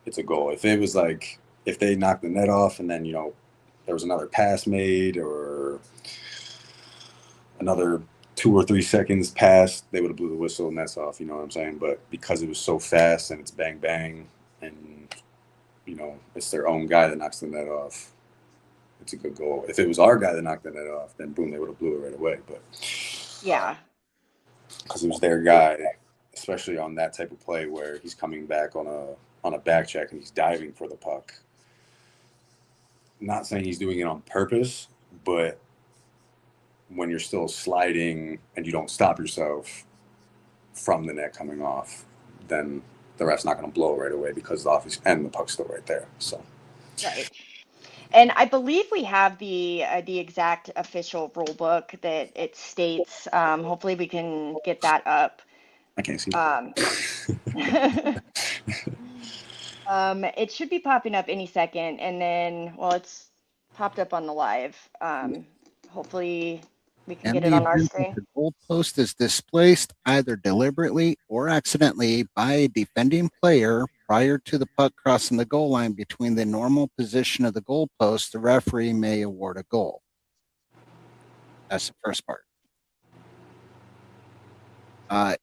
it's a goal. If it was like if they knocked the net off and then there was another pass made or another 2 or 3 seconds passed, they would have blew the whistle and that's off. You know what I'm saying? But because it was so fast and it's bang bang and it's their own guy that knocks the net off, it's a good goal. If it was our guy that knocked the net off, then boom, they would have blew it right away. But yeah, because it was their guy, especially on that type of play where he's coming back on a back check and he's diving for the puck. Not saying he's doing it on purpose, but when you're still sliding and you don't stop yourself from the net coming off, then the ref's not going to blow right away because the office and the puck's still right there. So right. And I believe we have the exact official rule book that it states. Hopefully we can get that up. I can't see. It should be popping up any second, and then it's popped up on the live. Hopefully we can get it on our screen. The goalpost is displaced either deliberately or accidentally by a defending player prior to the puck crossing the goal line between the normal position of the goalpost. The referee may award a goal. That's the first part.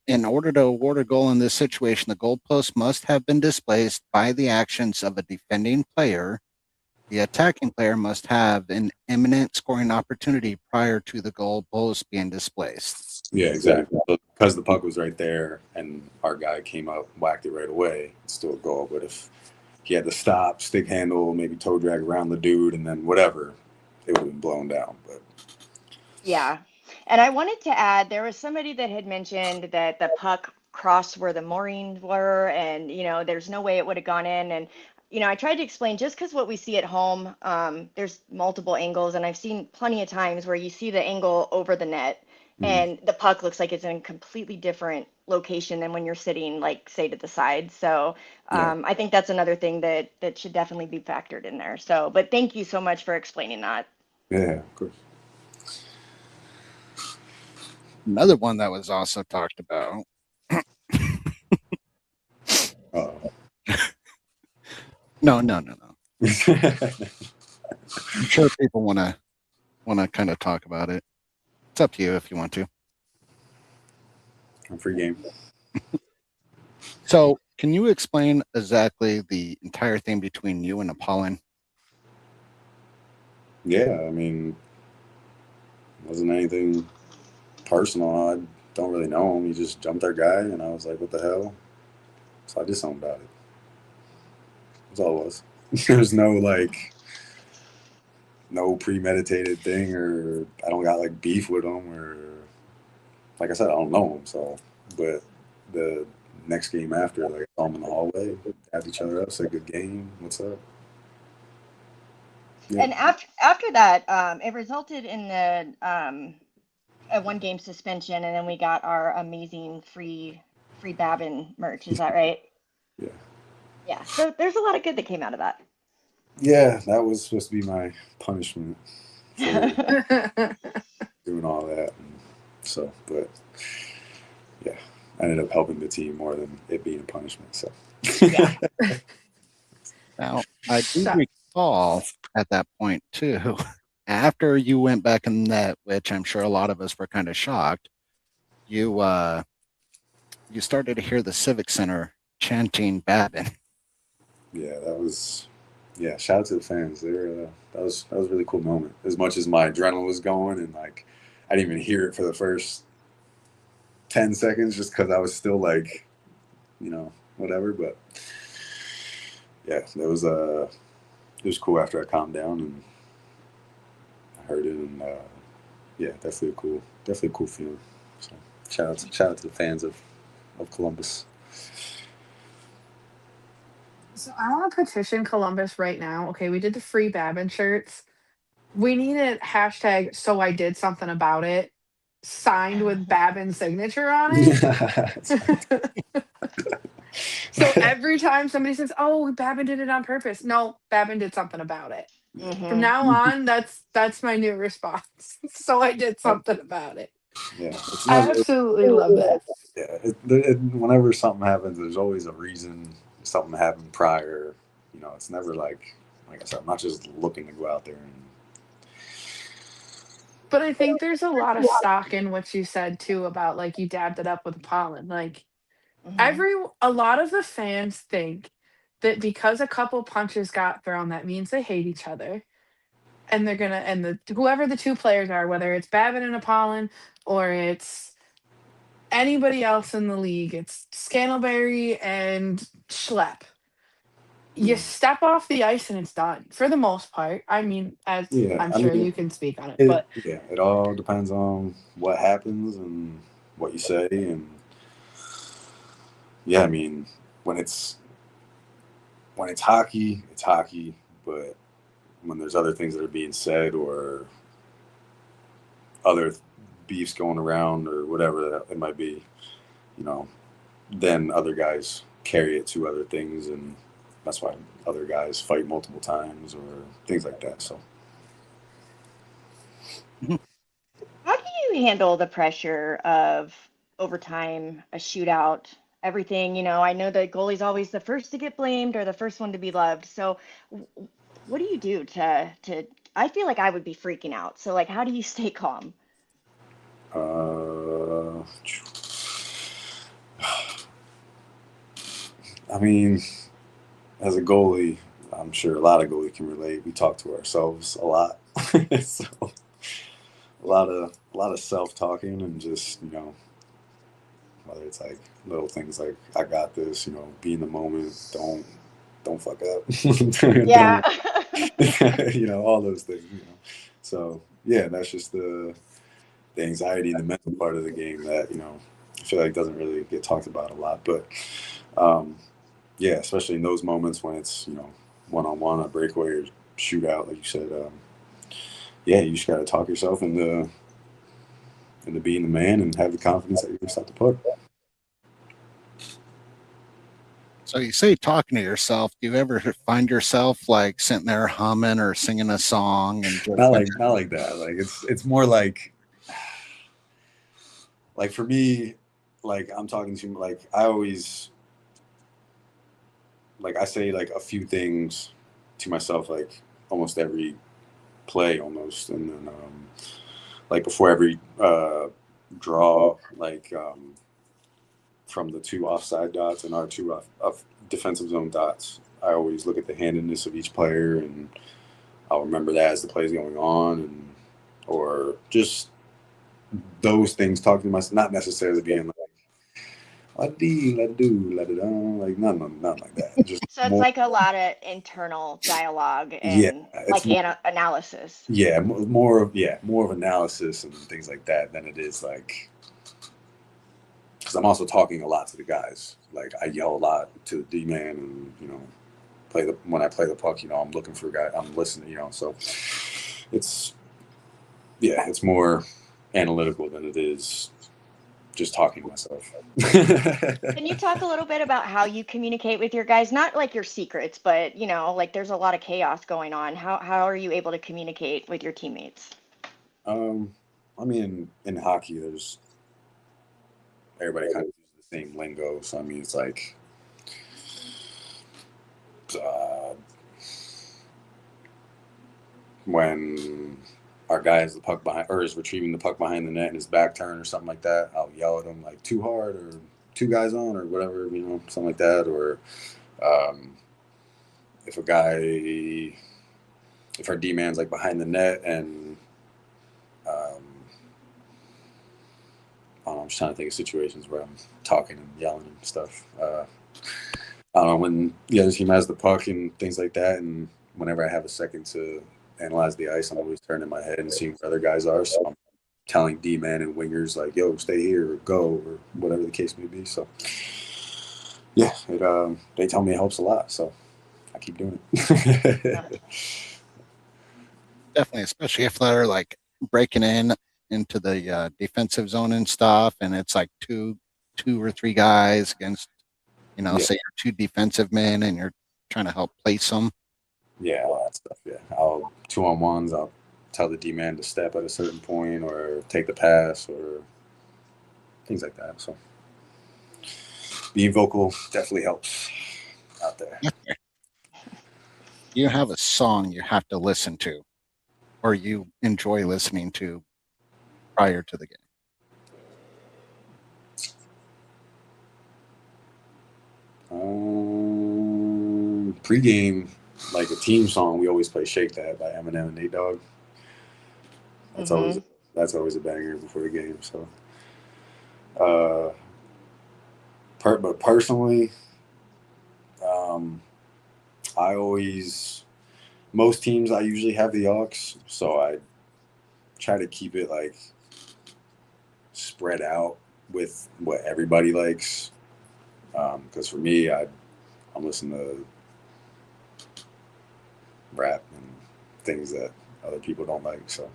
In order to award a goal in this situation, the goalpost must have been displaced by the actions of a defending player. The attacking player must have an imminent scoring opportunity prior to the goalpost being displaced. Yeah, exactly. So because the puck was right there and our guy came up, whacked it right away, it's still a goal. But if he had to stop, stick handle, maybe toe drag around the dude, and then whatever, it would have been blown down. But yeah. And I wanted to add, there was somebody that had mentioned that the puck crossed where the moorings were, and there's no way it would have gone in. And I tried to explain, just because what we see at home, there's multiple angles, and I've seen plenty of times where you see the angle over the net, and the puck looks like it's in a completely different location than when you're sitting, like, say, to the side. So Yeah. I think that's another thing that should definitely be factored in there. So, but thank you so much for explaining that. Yeah, of course. Another one that was also talked about. Uh-oh. No. I'm sure people want to kind of talk about it. It's up to you if you want to. I'm free game. So, can you explain exactly the entire thing between you and Apollon? Yeah, I mean, it wasn't anything personal. I don't really know him. He just jumped our guy, and I was like, what the hell? So I did something about it. That's all it was. There's no, like, no premeditated thing, or I don't got, like, beef with him, or, like I said, I don't know him. So, but the next game after, like, I saw him in the hallway, dapped each other up, said, good game, what's up? Yeah. And after that, it resulted in the a 1-game suspension, and then we got our amazing free Babin merch. Is that right? Yeah. Yeah. So there's a lot of good that came out of that. Yeah, that was supposed to be my punishment for doing all that. And so, but yeah, I ended up helping the team more than it being a punishment. So, Yeah. Now, I do recall at that point too, after you went back in the net, which I'm sure a lot of us were kind of shocked, you started to hear the Civic Center chanting Babin. yeah, that was, yeah, shout out to the fans. That was a really cool moment. As much as my adrenaline was going, and like I didn't even hear it for the first 10 seconds just because I was still like, whatever. But yeah, it was cool after I calmed down and I heard it, and yeah, definitely a cool feeling. So shout out to the fans of Columbus. So I want to petition Columbus right now. Okay, we did the free Babin shirts. We need a hashtag so I did something about it signed with Babin's signature on it. So every time somebody says, "Oh, Babin did it on purpose," no, Babin did something about it. From now on, that's my new response. So I did something about it. Yeah, it's I never. absolutely love this. Yeah, whenever something happens, there's always a reason. Something happened prior. It's never like I said, I'm not just looking to go out there and. But I think there's a lot of stock in what you said too about like you dabbed it up with pollen. Like a lot of the fans think that because a couple punches got thrown, that means they hate each other. And they're gonna whoever the two players are, whether it's Babin and Apollon or it's anybody else in the league, it's Scantleberry and Schlepp. You step off the ice and it's done for the most part. I mean, I'm sure you can speak on it, but yeah, it all depends on what happens and what you say, and yeah, I mean, when it's hockey, it's hockey, but when there's other things that are being said or other beefs going around or whatever that it might be, then other guys carry it to other things, and that's why other guys fight multiple times or things like that. So, How do you handle the pressure of overtime, a shootout, everything? I know the goalie's always the first to get blamed or the first one to be loved. So what do you do to I feel like I would be freaking out. So like, how do you stay calm? I mean, as a goalie, I'm sure a lot of goalies can relate. We talk to ourselves a lot, so a lot of self-talking and just whether it's like little things like I got this, be in the moment, don't fuck up, Yeah. all those things, So yeah, that's just the anxiety and the mental part of the game that I feel like doesn't really get talked about a lot, but yeah, especially in those moments when it's one-on-one, a breakaway or shootout, like you said, yeah, you just got to talk yourself into into being the man and have the confidence that you're going to stop the puck. So you say talking to yourself. Do you ever find yourself like sitting there humming or singing a song and just Not like that. Like it's more like for me, like I'm talking to like I always like I say like a few things to myself like almost every play almost, and then like before every draw, like from the 2 offside dots and our 2 off defensive zone dots, I always look at the handedness of each player, and I'll remember that as the play's going on, and or just those things, talking to myself, not necessarily being like let it do, let it on, like nothing like that. Just So it's more, like a lot of internal dialogue yeah, and it's like more, analysis. yeah, more of analysis and things like that than it is like, because I'm also talking a lot to the guys. Like I yell a lot to the D-man, and when I play the puck, I'm looking for a guy, I'm listening, so it's more analytical than it is just talking to myself. Can you talk a little bit about how you communicate with your guys? Not like your secrets, but like there's a lot of chaos going on. How are you able to communicate with your teammates? I mean, in hockey, everybody kind of uses the same lingo. So I mean, it's like when our guy has the puck behind, or is retrieving the puck behind the net and his back turn or something like that, I'll yell at him like too hard or 2 guys on or whatever, something like that. Or if our D-man's like behind the net and I don't know, I'm just trying to think of situations where I'm talking and yelling and stuff. I don't know, when the other team has the puck and things like that, and whenever I have a second to analyze the ice, I'm always turning my head and seeing where other guys are. So I'm telling D-man and wingers like, yo, stay here or go or whatever the case may be. So yeah, they tell me it helps a lot. So I keep doing it. definitely, especially if they're like breaking into the defensive zone and stuff, and it's like two or 3 guys against, say you're 2 defensive men and you're trying to help place them. Yeah, all that stuff. Yeah, I'll 2-on-1s. I'll tell the D-man to step at a certain point or take the pass or things like that. So being vocal definitely helps out there. You have a song you have to listen to, or you enjoy listening to prior to the game? Pre-game, like a team song, we always play "Shake That" by Eminem and Nate Dogg. That's always a banger before the game. So, but personally, most teams I usually have the aux, so I try to keep it like spread out with what everybody likes. Because for me, I'm listening to rap and things that other people don't like. So,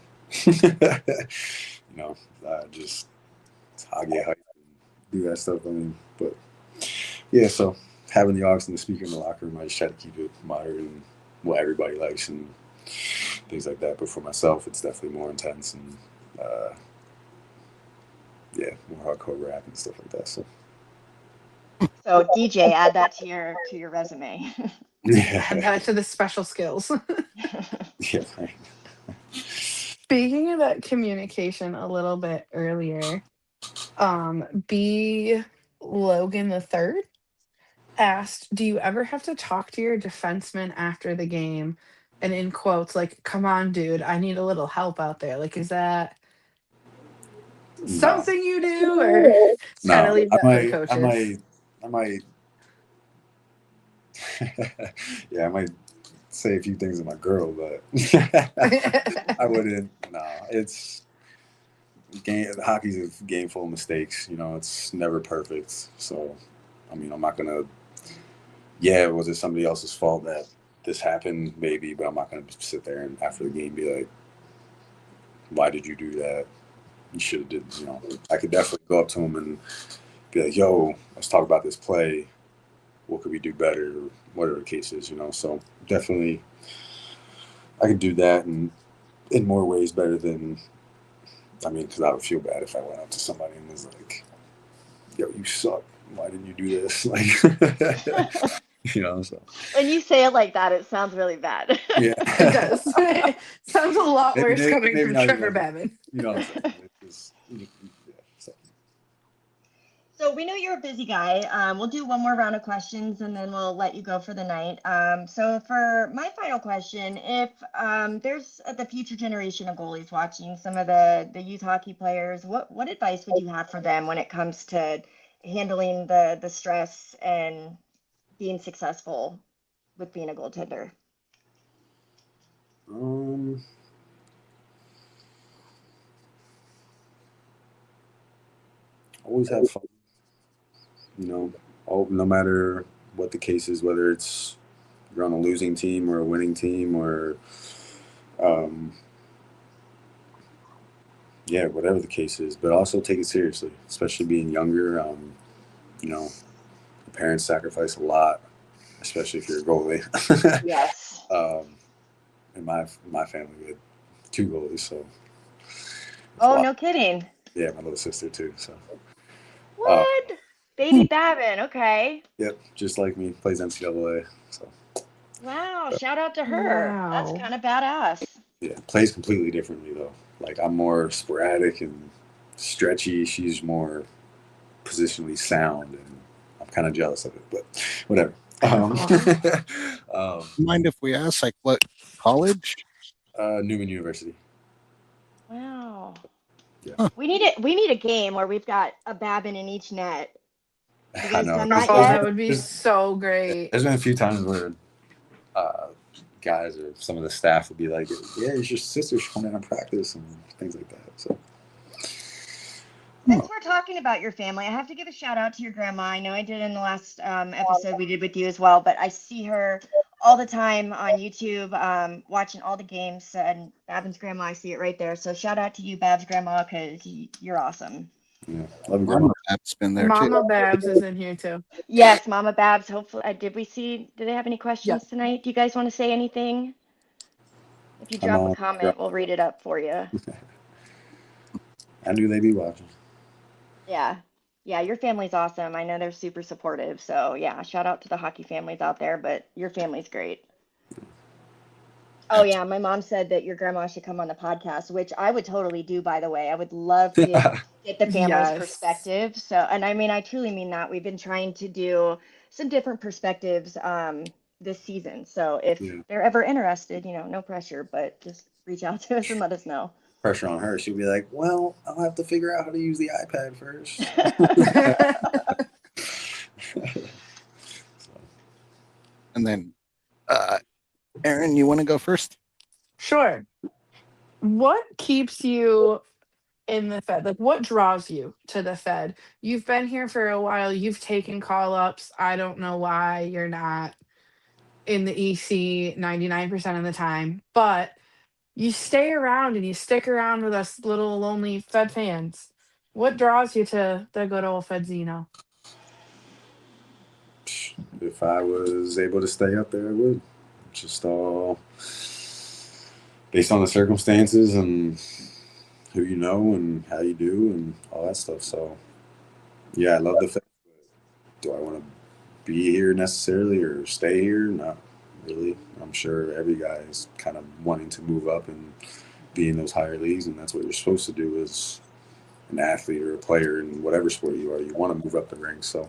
just I get hyped and do that stuff. I mean, but yeah, so having the aux and the speaker in the locker room, I just try to keep it moderate and what everybody likes and things like that. But for myself, it's definitely more intense and more hardcore rap and stuff like that. So DJ, add that to your resume. Add that to the special skills. Yeah. Right. Speaking of that communication a little bit earlier, B. Logan III asked, do you ever have to talk to your defenseman after the game? And in quotes, like, come on, dude, I need a little help out there. Like, is that something you do? Or just kind of leave that for the coaches? I might yeah, I might say a few things to my girl, but I wouldn't. No, it's hockey's a game full of mistakes. It's never perfect. So, I mean, I'm not gonna. Yeah, was it somebody else's fault that this happened? Maybe, but I'm not gonna sit there and after the game be like, "Why did you do that?" you should have did, I could definitely go up to him and be like, yo, let's talk about this play. What could we do better? Or whatever the case is, So definitely I could do that and in more ways better than, because I would feel bad if I went up to somebody and was like, yo, you suck. Why didn't you do this? Like, so. When you say it like that, it sounds really bad. Yeah. It does. It sounds a lot worse coming from not Trevor even Babin. What I'm saying? It's just, So we know you're a busy guy. We'll do one more round of questions and then we'll let you go for the night. So for my final question, if there's the future generation of goalies watching, some of the youth hockey players, what advice would you have for them when it comes to handling the stress and being successful with being a goaltender? Always have fun. No matter what the case is, whether it's you're on a losing team or a winning team or, whatever the case is, but also take it seriously, especially being younger. The parents sacrifice a lot, especially if you're a goalie. Yes. In my family, we had 2 goalies, so. Oh, no kidding. Yeah, my little sister too. So. What? Baby Babin, okay. Yep, just like me, plays NCAA. So. Wow, shout out to her. Wow. That's kind of badass. Yeah, plays completely differently though. Like I'm more sporadic and stretchy. She's more positionally sound, and I'm kind of jealous of it, but whatever. Mind if we ask, like, what college? Newman University. Wow. Yeah. Huh. We need a game where we've got a Babin in each net. You I guys know. done that Oh, yet? that would be so great. There's been a few times where guys or some of the staff would be like, "Yeah, it's your sister should come in and practice," and things like that. So. Since we're talking about your family, I have to give a shout out to your grandma. I know I did in the last episode we did with you as well, but I see her all the time on YouTube, watching all the games. And Babin's grandma, I see it right there. So shout out to you, Bab's grandma, because you're awesome. Yeah, love you, Grandma. Mama Bab's been there Mama too. Babs is in here too. Yes, Mama Babs. Hopefully, did they have any questions Yep. tonight? Do you guys want to say anything? If you drop a comment, we'll read it up for you. I knew they'd be watching. Yeah. Yeah, your family's awesome. I know they're super supportive. So yeah, shout out to the hockey families out there, but your family's great. Oh yeah, my mom said that your grandma should come on the podcast, which I would totally do, by the way. I would love to get the family's Yes. perspective. So, and I mean, I truly mean that. We've been trying to do some different perspectives this season. So if they're ever interested, no pressure, but just reach out to us and let us know. Pressure on her. She'll be like, "Well, I'll have to figure out how to use the iPad first." And then, Aaron, you want to go first? Sure. What keeps you in the Fed? Like, what draws you to the Fed? You've been here for a while. You've taken call-ups. I don't know why you're not in the EC 99% of the time, but you stay around and you stick around with us little lonely Fed fans. What draws you to the good old Fedzino? If I was able to stay up there, I would. Just all based on the circumstances and who you know and how you do and all that stuff. So, yeah, I love the Fed. Do I want to be here necessarily or stay here? Not really. I'm sure every guy is kind of wanting to move up and be in those higher leagues, and that's what you're supposed to do as an athlete or a player in whatever sport you are. You want to move up the ranks. So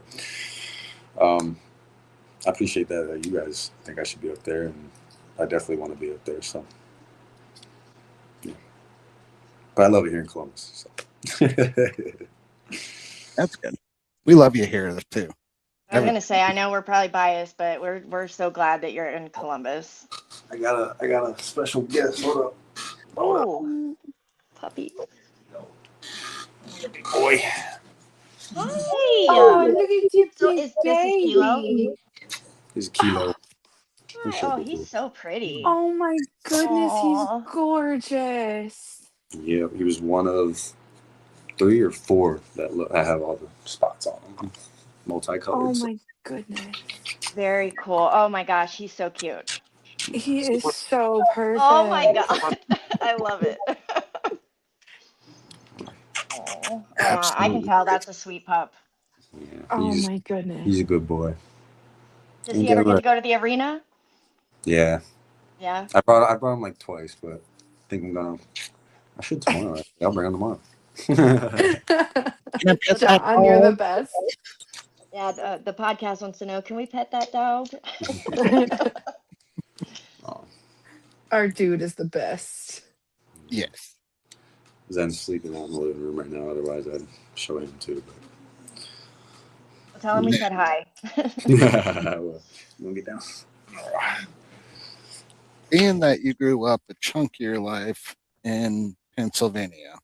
I appreciate that you guys think I should be up there, and I definitely want to be up there. So, yeah. But I love it here in Columbus. So. That's good. We love you here too. I was gonna say, I know we're probably biased, but we're so glad that you're in Columbus. I got a special guest. Hold up. Oh, puppy. Big boy. Hi. Oh, look at you, So is this Kilo? He's a Kilo. Hi. Oh, he's so pretty. Oh my goodness, Aw. he's gorgeous. Yeah, he was one of 3 or 4 that I have all the spots on them, multicolored. Oh So, my goodness. Very cool. Oh my gosh, he's so cute. He is so Oh my perfect. god, I love it. Oh, I can absolutely. tell that's a sweet pup. Yeah, Oh he's my goodness. he's a good boy. Does And he ever get get him to go to the arena? Yeah, Yeah. I brought him like twice, but I think I should tomorrow. I'll bring him tomorrow. Can I pet that John, you're the dog? best. Yeah, the podcast wants to know, can we pet that dog? Oh, Our dude is the best. Yes. Zen's sleeping out in the living room right now. Otherwise, I'd show him too. Tell him we said hi. But we'll get down. Being that you grew up a chunk of your life in Pennsylvania,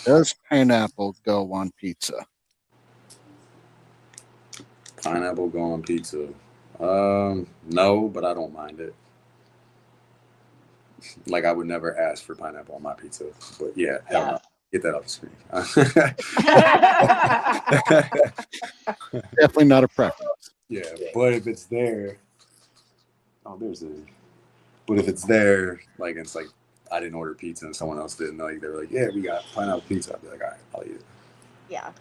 does pineapple go on pizza? Pineapple go on pizza? No, but I don't mind it. Like I would never ask for pineapple on my pizza, but yeah, hell Yeah. no. Get that off the screen. Definitely not a preference. Yeah, but if it's there, there's a. But if it's there, like it's like I didn't order pizza and someone else did, and like they were like, "Yeah, we got pineapple pizza." I'd be like, "All right, I'll eat it." Yeah.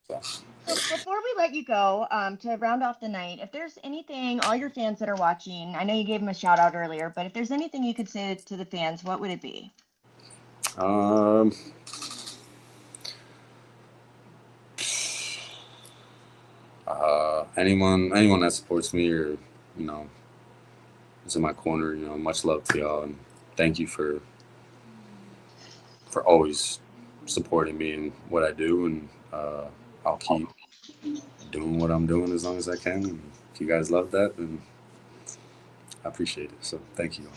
So. So before we let you go, to round off the night, if there's anything, all your fans that are watching, I know you gave them a shout out earlier, but if there's anything you could say to the fans, what would it be? Anyone that supports me or is in my corner, much love to y'all, and thank you for always supporting me in what I do, and I'll keep doing what I'm doing as long as I can. And if you guys love that, then I appreciate it. So thank you all.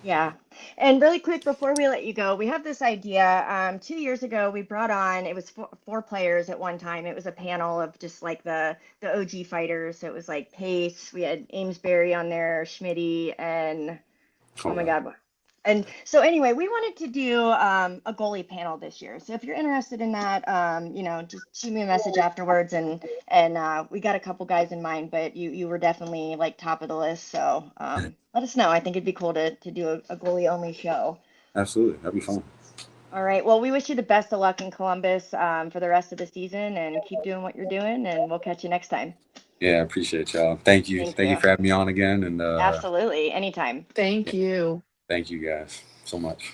Yeah. And really quick before we let you go, we have this idea. 2 years ago, we brought on, it was four players at one time. It was a panel of just like the OG fighters. So it was like Pace, we had Amesbury on there, Schmitty, and oh my God. And so anyway, we wanted to do a goalie panel this year. So if you're interested in that, just shoot me a message afterwards. And we got a couple guys in mind, but you were definitely like top of the list. So let us know. I think it'd be cool to do a goalie only show. Absolutely, that'd be fun. All right. Well, we wish you the best of luck in Columbus for the rest of the season, and keep doing what you're doing. And we'll catch you next time. Yeah, I appreciate y'all. Thank you. Thank you for having me on again. And Absolutely. Anytime. Thank you. thank you guys so much.